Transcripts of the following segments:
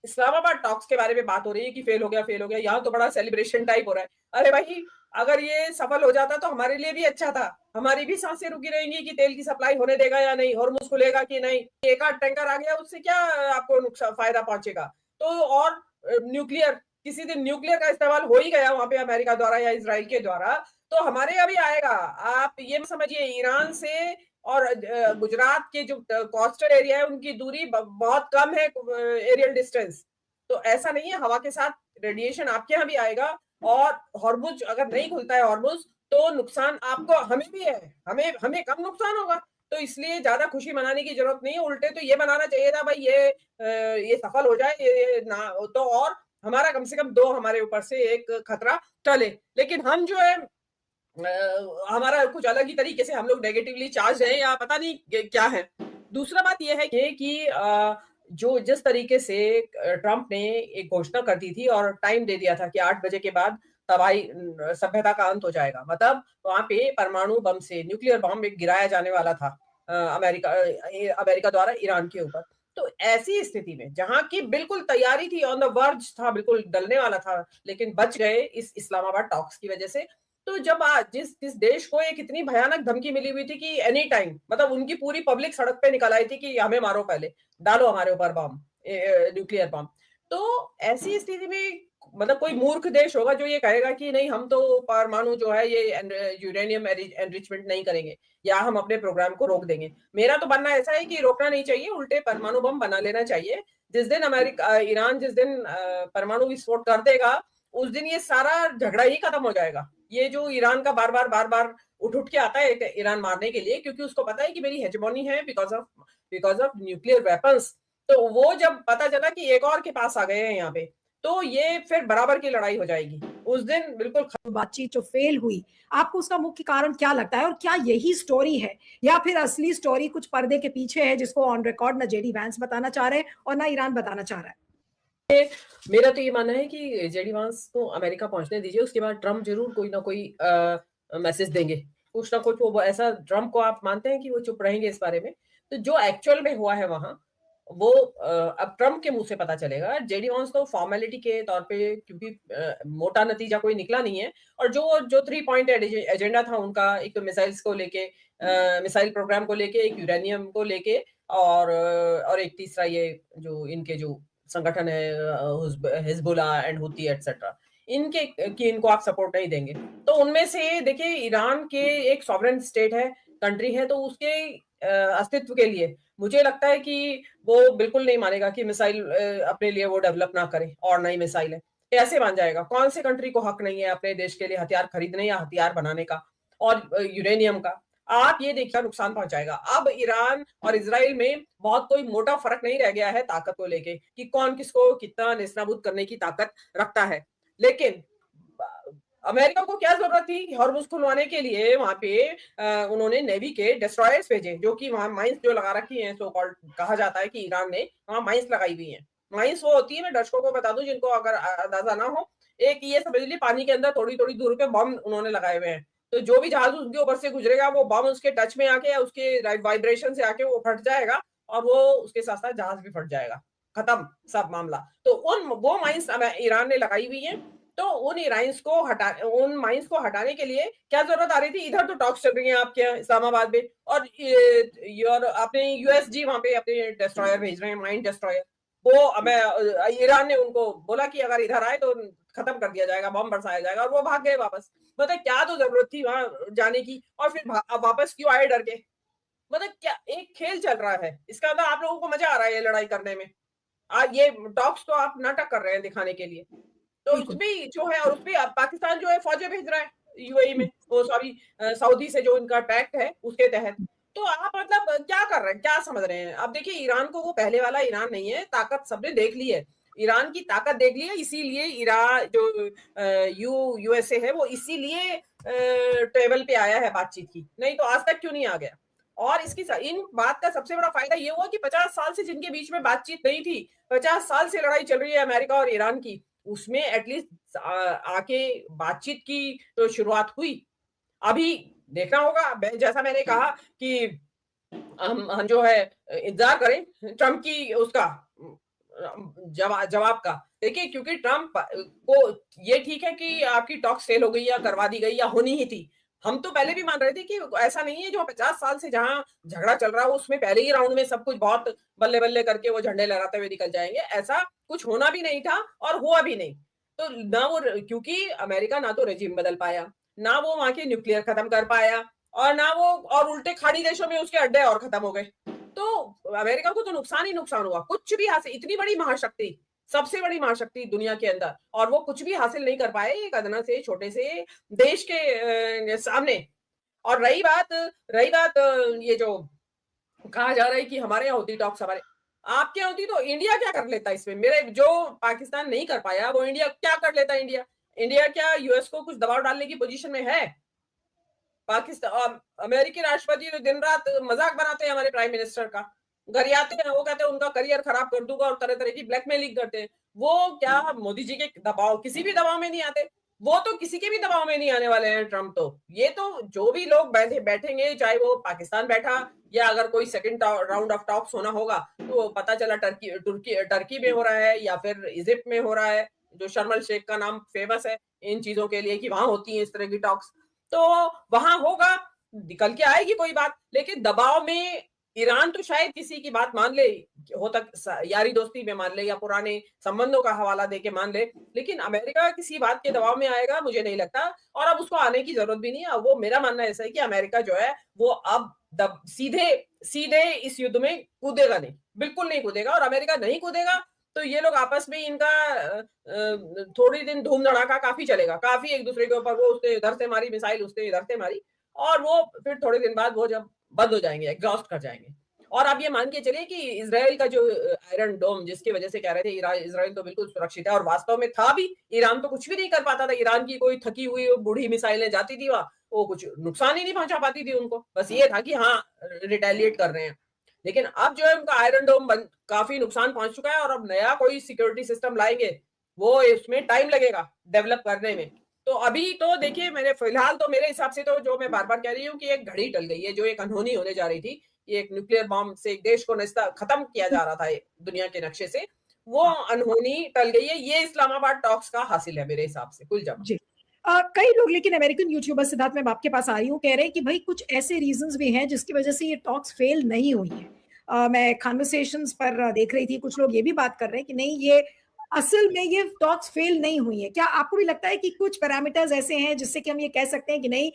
Islamabad talks के बारे में बात हो रही है कि फेल हो गया, फेल हो गया। यहाँ तो बड़ा सेलिब्रेशन टाइप हो रहा है। अरे भाई, अगर ये सफल हो जाता तो हमारे लिए भी अच्छा था। हमारी भी सांसें रुकी रहेंगी कि तेल की सप्लाई होने देगा या नहीं, हॉर्मुज़ खुलेगा कि नहीं। एक आध टैंकर आ गया, उससे क्या आपको नुकसान फायदा पहुंचेगा। तो और न्यूक्लियर, किसी दिन न्यूक्लियर का इस्तेमाल हो ही गया वहां पे अमेरिका द्वारा या इसराइल के द्वारा, तो हमारे अभी आएगा। आप ये समझिए, ईरान से और गुजरात के जो कोस्टल एरिया है उनकी दूरी बहुत कम है, एरियल डिस्टेंस। तो ऐसा नहीं है, हवा के साथ रेडिएशन आपके यहाँ भी आएगा। और हॉर्मुज अगर नहीं खुलता है हॉर्मुज, तो नुकसान आपको हमें भी है, हमें हमें कम नुकसान होगा। तो इसलिए ज्यादा खुशी मनाने की जरूरत नहीं है, उल्टे तो ये बनाना चाहिए था भाई, ये सफल हो जाए, ये ना तो और हमारा कम से कम दो हमारे ऊपर से एक खतरा टले। लेकिन हम जो है हमारा कुछ अलग ही तरीके से हम लोग नेगेटिवली चार्ज हैं या पता नहीं क्या है। दूसरा बात यह है कि जो जिस तरीके से ट्रंप ने एक घोषणा कर दी थी और टाइम दे दिया था कि 8 बजे के बाद तबाही सभ्यता का अंत हो जाएगा, मतलब वहां पे परमाणु बम से न्यूक्लियर बम एक गिराया जाने वाला था अमेरिका द्वारा ईरान के ऊपर। तो ऐसी स्थिति में जहां की बिल्कुल तैयारी थी, ऑन द वर्ज था, बिल्कुल डलने वाला था, लेकिन बच गए इस इस्लामाबाद टॉक्स की वजह से। तो जब आज जिस जिस देश को एक इतनी भयानक धमकी मिली हुई थी कि एनी टाइम, मतलब उनकी पूरी पब्लिक सड़क पे निकल आई थी कि हमें मारो, पहले डालो हमारे ऊपर बम, न्यूक्लियर बम। तो ऐसी स्थिति में मतलब कोई मूर्ख देश होगा जो ये कहेगा कि नहीं, हम तो परमाणु जो है ये यूरेनियम एनरिचमेंट नहीं करेंगे या हम अपने प्रोग्राम को रोक देंगे। मेरा तो बनना ऐसा है कि रोकना नहीं चाहिए, उल्टे परमाणु बम बना लेना चाहिए। जिस दिन अमेरिका ईरान जिस दिन परमाणु विस्फोट कर देगा, उस दिन ये सारा झगड़ा ही खत्म हो जाएगा। ये जो ईरान का बार बार उठ उठ के आता है ईरान मारने के लिए, क्योंकि उसको पता है कि मेरी हेजेमोनी है बिकॉज ऑफ न्यूक्लियर वेपन्स। तो वो जब पता चला कि एक और के पास आ गए हैं यहाँ पे, तो ये फिर बराबर की लड़ाई हो जाएगी उस दिन, बिल्कुल। बातचीत जो फेल हुई, आपको उसका मुख्य कारण क्या लगता है और क्या यही स्टोरी है या फिर असली स्टोरी कुछ पर्दे के पीछे है जिसको ऑन रिकॉर्ड ना जेडी वैंस बताना चाह रहे हैं और ना ईरान बताना चाह रहा है? मेरा तो ये मानना है कि जेडी वांस को अमेरिका पहुंचने दीजिए, उसके बाद ट्रम्प जरूर कोई ना कोई मैसेज देंगे, कुछ ना कुछ। वो ऐसा ट्रम्प को आप मानते हैं कि वो चुप रहेंगे इस बारे में? तो जो एक्चुअल में हुआ है वहां, वो अब ट्रम्प के मुंह से पता चलेगा। जेडी वांस तो फॉर्मेलिटी के तौर पे, क्योंकि मोटा नतीजा कोई निकला नहीं है। और जो जो 3 पॉइंट एजेंडा था उनका, एक तो मिसाइल्स को लेके, मिसाइल प्रोग्राम को लेके, एक यूरेनियम को लेके, और एक तीसरा ये जो इनके जो संगठन है हिजबुल्ला एंड हुती एटसेट्रा, इनके कि इनको आप सपोर्ट नहीं देंगे। तो उनमें से देखिए, ईरान के एक सॉवरेन स्टेट है, कंट्री है, तो उसके अस्तित्व के लिए मुझे लगता है कि वो बिल्कुल नहीं मानेगा कि मिसाइल अपने लिए वो डेवलप ना करे, और नई मिसाइल है कैसे मान जाएगा? कौन से कंट्री को हक नहीं है अपने देश के लिए हथियार खरीदने या हथियार बनाने का, और यूरेनियम का? आप ये देखिए नुकसान पहुंचाएगा। अब ईरान और इसराइल में बहुत कोई मोटा फर्क नहीं रह गया है ताकत को लेके कि कौन किसको कितना नेस्तनाबूद करने की ताकत रखता है। लेकिन अमेरिका को क्या जरूरत थी हॉर्मुज खुलवाने के लिए? वहां पे उन्होंने नेवी के डिस्ट्रॉयर्स भेजे, जो कि वहां माइंस जो लगा रखी हैं, सो कॉल्ड कहा जाता है कि ईरान ने वहां माइंस लगाई हुई है। माइंस वो होती है, मैं दर्शकों को बता दूं जिनको अगर अंदाजा ना हो, एक ये समझ लीजिए पानी के अंदर थोड़ी थोड़ी दूर पे बम उन्होंने लगाए हुए हैं। तो जो भी जहाज उसके ऊपर से गुजरेगा, वो बम उसके टच में आके या उसके वाइब्रेशन से आके वो फट जाएगा, और वो उसके साथ साथ जहाज भी फट जाएगा, खत्म सब मामला। तो उन वो माइंस ईरान ने लगाई हुई है। तो उन माइंस को हटाने के लिए क्या जरूरत आ रही थी? इधर तो टॉक्स चल रही है आपके यहाँ इस्लामाबाद में, और अपने यूएसजी वहां पे अपने डिस्ट्रॉयर भेज रहे हैं, माइन डिस्ट्रॉयर। वो ईरान ने उनको बोला कि अगर इधर आए तो खत्म कर दिया जाएगा, बम बरसाया जाएगा, और वो भाग गए वापस। मतलब क्या तो जरूरत थी वहां जाने की, और फिर वापस क्यों आए डर के? मतलब क्या एक खेल चल रहा है इसका? मतलब आप लोगों को मजा आ रहा है ये लड़ाई करने में? ये टॉक्स तो आप नाटक कर रहे हैं दिखाने के लिए। तो बिल्कुल। उसमें जो है, और उसमें पाकिस्तान जो है फौजें भेज रहा है यूएई में, वो सॉरी सऊदी से जो इनका पैक्ट है उसके तहत। तो आप मतलब क्या कर रहे हैं, क्या समझ रहे हैं? अब देखिए, ईरान को वो पहले वाला ईरान नहीं है, ताकत सबने देख ली है, ईरान की ताकत देख ली है। इसीलिए ईरान जो यूएसए है वो इसीलिए टेबल पे आया है बातचीत की, नहीं तो आज तक क्यों नहीं आ गया? और इन बात का सबसे बड़ा फायदा ये हुआ कि 50 साल से जिनके बीच में बातचीत नहीं थी, 50 साल से लड़ाई चल रही है अमेरिका और ईरान की, उसमें एटलीस्ट आके बातचीत की तो शुरुआत हुई। अभी देखना होगा, जैसा मैंने कहा कि हम जो है इंतजार करें ट्रम्प की उसका जवाब का। देखिए, क्योंकि ट्रम्प को ये ठीक है कि आपकी टॉक्स फेल हो गई या करवा दी गई या होनी ही थी। हम तो पहले भी मान रहे थे कि ऐसा नहीं है, जो 50 साल से जहाँ झगड़ा चल रहा हो उसमें पहले ही राउंड में सब कुछ बहुत बल्ले-बल्ले करके वो झंडे लहराते हुए निकल जाएँगे। ऐसा कुछ होना भी नहीं था और हुआ भी नहीं। तो ना वो क्योंकि अमेरिका ना तो रेजिम बदल पाया, ना वो वहाँ के न्यूक्लियर खत्म कर पाया और ना वो, और उल्टे खाड़ी देशों में उसके अड्डे और खत्म हो गए। तो अमेरिका को तो नुकसान ही नुकसान हुआ। कुछ भी हासिल, इतनी बड़ी महाशक्ति, सबसे बड़ी महाशक्ति दुनिया के अंदर, और वो कुछ भी हासिल नहीं कर पाए एक अदना से छोटे से देश के सामने। और रही बात ये जो कहा जा रहा है कि हमारे यहाँ होती टॉक्स, हमारे आपके यहाँ होती तो इंडिया क्या कर लेता इसमें? मेरे जो पाकिस्तान नहीं कर पाया वो इंडिया क्या कर लेता? इंडिया क्या यूएस को कुछ दबाव डालने की पोजीशन में है? पाकिस्तान अमेरिकी राष्ट्रपति तो दिन रात मजाक बनाते हैं हमारे प्राइम मिनिस्टर का, घर आते हैं, वो कहते हैं उनका करियर खराब कर दूंगा और तरह तरह की ब्लैकमेलिंग करते हैं। वो क्या मोदी जी के दबाव, किसी भी दबाव में नहीं आते? वो तो किसी के भी दबाव में नहीं आने वाले हैं ट्रम्प तो। ये तो जो भी लोग बैठेंगे, चाहे वो पाकिस्तान बैठा या अगर कोई सेकंड राउंड ऑफ टॉक्स होना होगा तो पता चला टर्की में हो रहा है या फिर इजिप्ट में हो रहा है, जो शर्म अल शेख का नाम फेमस है इन चीजों के लिए कि वहां होती है इस तरह की टॉक्स। तो वहां होगा, निकल के आएगी कोई बात, लेकिन दबाव में ईरान तो शायद किसी की बात मान ले, हो तक यारी दोस्ती में मान ले या पुराने संबंधों का हवाला देके मान ले, लेकिन अमेरिका किसी बात के दबाव में आएगा मुझे नहीं लगता, और अब उसको आने की जरूरत भी नहीं है। वो मेरा मानना ऐसा है कि अमेरिका जो है वो अब सीधे सीधे इस युद्ध में कूदेगा नहीं, बिल्कुल नहीं कूदेगा। और अमेरिका नहीं कूदेगा तो ये लोग आपस में इनका थोड़ी दिन धूम धड़ाका काफी चलेगा, काफी एक दूसरे के ऊपर, वो उसने इधर से मारी मिसाइल, उसने इधर से मारी, और वो फिर थोड़े दिन बाद वो जब बंद हो जाएंगे, एग्जॉस्ट कर जाएंगे। और आप ये मान के चलिए कि इजराइल का जो आयरन डोम, जिसकी वजह से कह रहे थे इजराइल तो बिल्कुल सुरक्षित है, और वास्तव में था भी। ईरान तो कुछ भी नहीं कर पाता था, ईरान की कोई थकी हुई बूढ़ी मिसाइलें जाती थी वहां, वो कुछ नुकसान ही नहीं पहुंचा पाती थी उनको, बस ये था कि हाँ रिटेलिएट कर रहे हैं। लेकिन अब जो है उनका आयरन डोम काफी नुकसान पहुंच चुका है, और अब नया कोई सिक्योरिटी सिस्टम लाएंगे, वो इसमें टाइम लगेगा डेवलप करने में। तो अभी तो देखिए, मैंने फिलहाल तो मेरे हिसाब से तो जो मैं बार बार कह रही हूँ कि एक घड़ी टल गई है, जो एक अनहोनी होने जा रही थी, ये एक न्यूक्लियर बॉम्ब से एक देश को खत्म किया जा रहा था दुनिया के नक्शे से, वो अनहोनी टल गई है। ये इस्लामाबाद टॉक्स का हासिल है मेरे हिसाब से, कुल जमा। जी। कई लोग, लेकिन अमेरिकन यूट्यूबर सिद्धार्थ, मैं आपके पास आ रही हूँ, कह रहे हैं कि भाई कुछ ऐसे रीजंस भी हैं जिसकी वजह से ये टॉक्स फेल नहीं हुई है। मैं कन्वर्सेशंस पर देख रही थी, कुछ लोग ये भी बात कर रहे हैं कि नहीं, ये असल में ये टॉक्स फेल नहीं हुई है। क्या आपको भी लगता है कि कुछ पैरामीटर्स ऐसे हैं जिससे कि हम ये कह सकते हैं कि नहीं,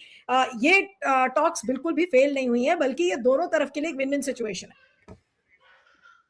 ये टॉक्स बिल्कुल भी फेल नहीं हुई है, बल्कि ये दोनों तरफ के लिए एक विन विन सिचुएशन है?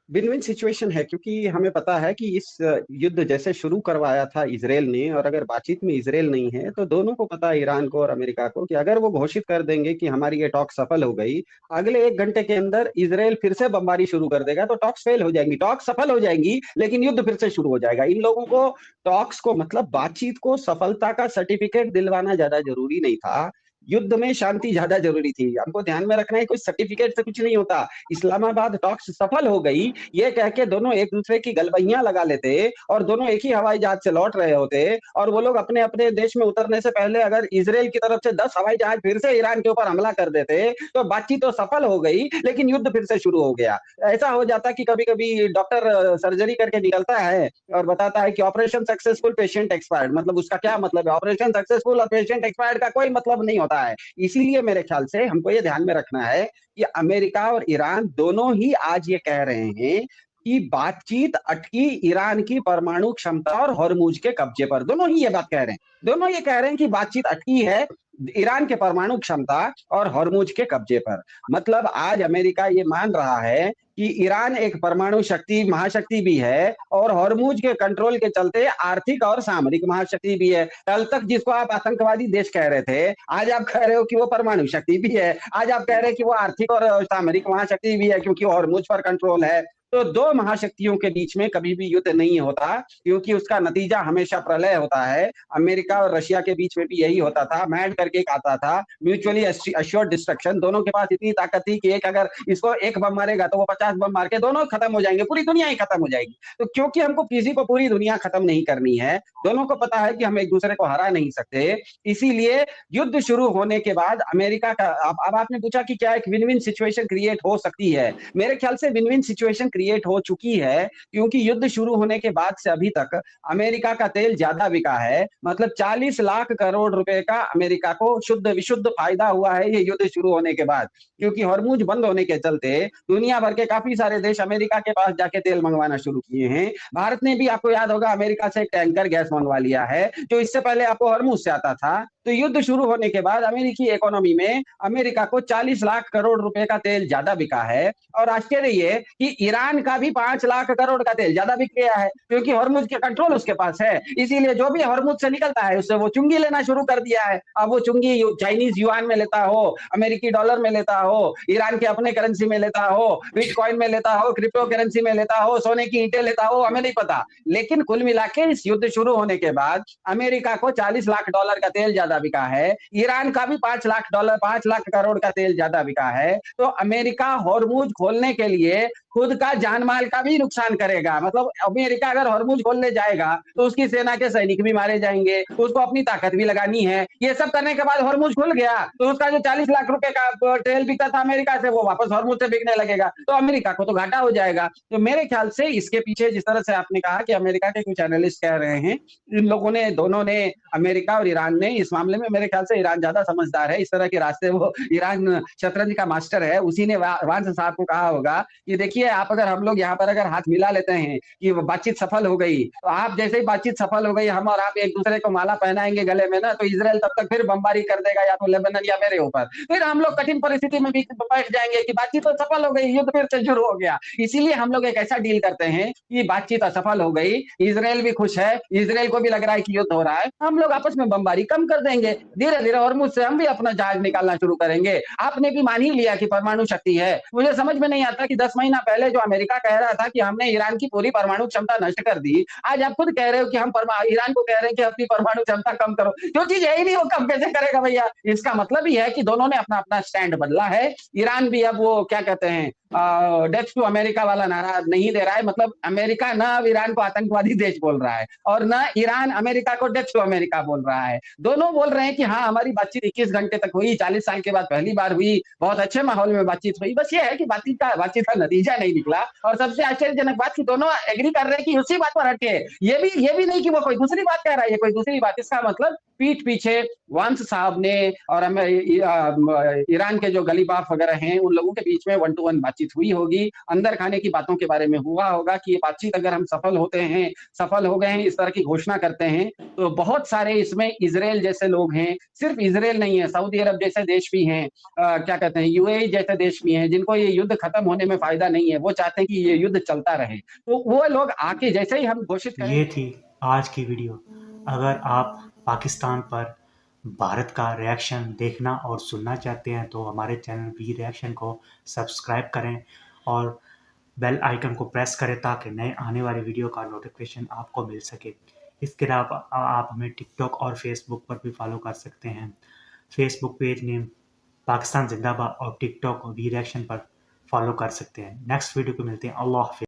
विन विन सिचुएशन है, क्योंकि हमें पता है कि इस युद्ध जैसे शुरू करवाया था इजराइल ने, और अगर बातचीत में इजराइल नहीं है तो दोनों को पता है, ईरान को और अमेरिका को, कि अगर वो घोषित कर देंगे कि हमारी ये टॉक सफल हो गई, अगले 1 घंटे के अंदर इजराइल फिर से बमबारी शुरू कर देगा, तो टॉक्स फेल हो जाएंगी। टॉक्स सफल हो जाएंगी लेकिन युद्ध फिर से शुरू हो जाएगा। इन लोगों को टॉक्स को, मतलब बातचीत को, सफलता का सर्टिफिकेट दिलवाना ज्यादा जरूरी नहीं था। युद्ध में शांति ज्यादा जरूरी थी। हमको ध्यान में रखना है, कोई सर्टिफिकेट से कुछ नहीं होता। इस्लामाबाद टॉक्स सफल हो गई ये कह के दोनों एक दूसरे की गलबैयां लगा लेते और दोनों एक ही हवाई जहाज से लौट रहे होते, और वो लोग अपने अपने देश में उतरने से पहले अगर इजराइल की तरफ से 10 हवाई जहाज फिर से ईरान के ऊपर हमला कर देते तो बातचीत तो सफल हो गई लेकिन युद्ध फिर से शुरू हो गया। ऐसा हो जाता कि कभी कभी डॉक्टर सर्जरी करके निकलता है और बताता है कि ऑपरेशन सक्सेसफुल, पेशेंट एक्सपायर्ड। मतलब उसका क्या मतलब है? ऑपरेशन सक्सेसफुल और पेशेंट एक्सपायर्ड का कोई मतलब नहीं होता है। इसीलिए मेरे ख्याल से हमको ये ध्यान में रखना है कि अमेरिका और ईरान दोनों ही आज ये कह रहे हैं कि बातचीत अटकी ईरान की परमाणु क्षमता और हॉर्मुज के कब्जे पर। दोनों ही ये बात कह रहे हैं, दोनों ये कह रहे हैं कि बातचीत अटकी है ईरान के परमाणु क्षमता और हॉर्मुज के कब्जे पर। मतलब आज अमेरिका ये मान रहा है कि ईरान एक परमाणु शक्ति, महाशक्ति भी है, और हॉर्मुज के कंट्रोल के चलते आर्थिक और सामरिक महाशक्ति भी है। कल तक जिसको आप आतंकवादी देश कह रहे थे, आज आप कह रहे हो कि वो परमाणु शक्ति भी है। आज आप कह रहे हैं कि वो आर्थिक और सामरिक महाशक्ति भी है क्योंकि हॉर्मुज पर कंट्रोल है। तो दो महाशक्तियों के बीच में कभी भी युद्ध नहीं होता, क्योंकि उसका नतीजा हमेशा प्रलय होता है। अमेरिका और रशिया के बीच में भी यही होता था, मैड करके एक आता था, म्यूचुअली अश्योर्ड डिस्ट्रक्शन। दोनों के पास इतनी ताकत थी कि एक अगर इसको एक बम मारेगा तो वो 50 बम मार के दोनों खत्म हो जाएंगे, पूरी दुनिया ही खत्म हो जाएगी। तो क्योंकि हमको किसी को पूरी दुनिया खत्म नहीं करनी है, दोनों को पता है कि हम एक दूसरे को हरा नहीं सकते, इसीलिए युद्ध शुरू होने के बाद अमेरिका का, अब आपने पूछा कि क्या एक विन विन सिचुएशन क्रिएट हो सकती है। मेरे ख्याल से विन विन सिचुएशन क्रिएट हो चुकी है, क्योंकि युद्ध शुरू होने के बाद से अभी तक अमेरिका का तेल ज्यादा बिका है। मतलब 40 लाख करोड़ रुपए का अमेरिका को शुद्ध विशुद्ध फायदा हुआ है ये युद्ध शुरू होने के बाद, क्योंकि हॉर्मुज बंद होने के चलते दुनिया भर के काफी सारे देश अमेरिका के पास जाके तेल मंगवाना शुरू किए हैं। भारत ने भी, आपको याद होगा, अमेरिका से एक टैंकर गैस मंगवा लिया है जो इससे पहले आपको हॉर्मुज से आता था। तो युद्ध शुरू होने के बाद अमेरिकी इकोनॉमी में अमेरिका को 40 लाख करोड़ रुपए का तेल ज्यादा बिका है। और आश्चर्य ये कि ईरान का भी 5 लाख करोड़ का तेल ज्यादा बिक गया है, क्योंकि हॉर्मुज के कंट्रोल उसके पास है। इसीलिए जो भी हॉर्मुज से निकलता है उससे वो चुंगी लेना शुरू कर दिया है। अब वो चुंगी चाइनीज युआन में लेता हो, अमेरिकी डॉलर में लेता हो, ईरान के अपने करेंसी में लेता हो, बिटकॉइन में लेता हो, क्रिप्टो करेंसी में लेता हो, सोने की ईंटें लेता हो, हमें नहीं पता। लेकिन कुल मिला के इस युद्ध शुरू होने के बाद अमेरिका को 40 लाख डॉलर का तेल ज्यादा बिका है, ईरान का भी 5 लाख करोड़ का तेल ज्यादा बिका है। तो अमेरिका हॉर्मुज खोलने के लिए खुद का जान माल का भी नुकसान करेगा। मतलब अमेरिका अगर हॉर्मुज खोलने जाएगा तो उसकी सेना के सैनिक भी मारे जाएंगे, उसको अपनी ताकत भी लगानी है। ये सब करने के बाद हॉर्मुज खुल गया तो उसका जो 40 लाख रुपए का तेल बिकता था अमेरिका से, वो वापस हॉर्मुज से बिकने लगेगा, तो अमेरिका को तो घाटा हो जाएगा। तो मेरे ख्याल से इसके पीछे, जिस तरह से आपने कहा कि अमेरिका के कुछ एनालिस्ट कह रहे हैं, इन लोगों ने, दोनों ने, अमेरिका और ईरान ने, इस मामले में मेरे ख्याल से ईरान ज्यादा समझदार है। इस तरह के रास्ते, वो ईरान शतरंज का मास्टर है, उसी ने वांस साहब को कहा होगा कि देखिए, आप अगर, हम लोग यहाँ पर अगर हाथ मिला लेते हैं कि बातचीत सफल हो गई, तो आप जैसे ही बातचीत सफल हो गई, हम और आप एक दूसरे को माला पहनाएंगे गले में ना, तो इजराइल तब तक फिर बमबारी कर देगा या तो लेबनान या मेरे ऊपर। फिर हम लोग कठिन परिस्थिति में भी बैठ जाएंगे कि बातचीत तो सफल हो गई, युद्ध फिर से शुरू हो गया। इसीलिए हम लोग एक ऐसा डील करते हैं कि बातचीत असफल हो गई, इजराइल भी खुश है, इजराइल को भी लग रहा है कि युद्ध हो रहा है, हम लोग आपस में बमबारी कम कर देंगे, धीरे धीरे हॉर्मुज से हम भी अपना जहाज निकालना शुरू करेंगे। आपने भी मान ही लिया कि परमाणु शक्ति है। मुझे समझ में नहीं आता कि 10 महीना पहले जो अमेरिका कह रहा था कि हमने ईरान की पूरी परमाणु क्षमता नष्ट कर दी, आज आप खुद कह रहे हो कि हम ईरान को कह रहे हैं कि अपनी परमाणु क्षमता कम करो। जो चीज है ही नहीं वो कम कैसे करेगा भैया? इसका मतलब ही है कि दोनों ने अपना अपना स्टैंड बदला है। ईरान भी अब वो क्या कहते हैं, डेथ टू अमेरिका वाला नारा नहीं दे रहा है। मतलब अमेरिका ना अब ईरान को आतंकवादी देश बोल रहा है और ना ईरान अमेरिका को डेथ टू अमेरिका बोल रहा है। दोनों बोल रहे हैं कि हाँ, हमारी बातचीत 21 घंटे तक हुई, 40 साल के बाद पहली बार हुई, बहुत अच्छे माहौल में बातचीत हुई। बस ये है कि बातचीत का नतीजा नहीं निकला। और सबसे आश्चर्यजनक बात कि दोनों एग्री कर रहे हैं कि उसी बात पर हटे। ये भी नहीं कि वो कोई दूसरी बात कह रहा है, ये कोई दूसरी बात। इसका मतलब पीठ पीछे वांस साहब ने और ईरान के जो गलीबाफ वगैरह हैं, उन लोगों के बीच में 1 to 1 बातचीत हुई होगी, अंदर खाने की बातों के बारे में हुआ होगा कि ये बातचीत अगर हम सफल हो गए हैं, इस तरह की घोषणा करते हैं, तो बहुत सारे इसमें इजराइल जैसे लोग हैं, सिर्फ इजराइल नहीं है, सऊदी अरब जैसे देश भी हैं, क्या कहते हैं, यूएई जैसे देश भी हैं, जिनको ये युद्ध खत्म होने में फायदा नहीं है, वो चाहते हैं कि ये युद्ध चलता रहे। तो वो लोग आके जैसे ही हम घोषित करें। ये थी आज की वीडियो। अगर आप पाकिस्तान पर भारत का रिएक्शन देखना और सुनना चाहते हैं तो हमारे चैनल वी रिएक्शन को सब्सक्राइब करें और बेल आइकन को प्रेस करें ताकि नए आने वाली वीडियो का नोटिफिकेशन आपको मिल सके। इसके अलावा आप हमें टिकटॉक और फेसबुक पर भी फॉलो कर सकते हैं। फेसबुक पेज नेम पाकिस्तान जिंदाबाद और टिकटॉक वी रिएक्शन पर फॉलो कर सकते हैं। नेक्स्ट वीडियो को मिलते हैं। अल्लाह हाफिज़।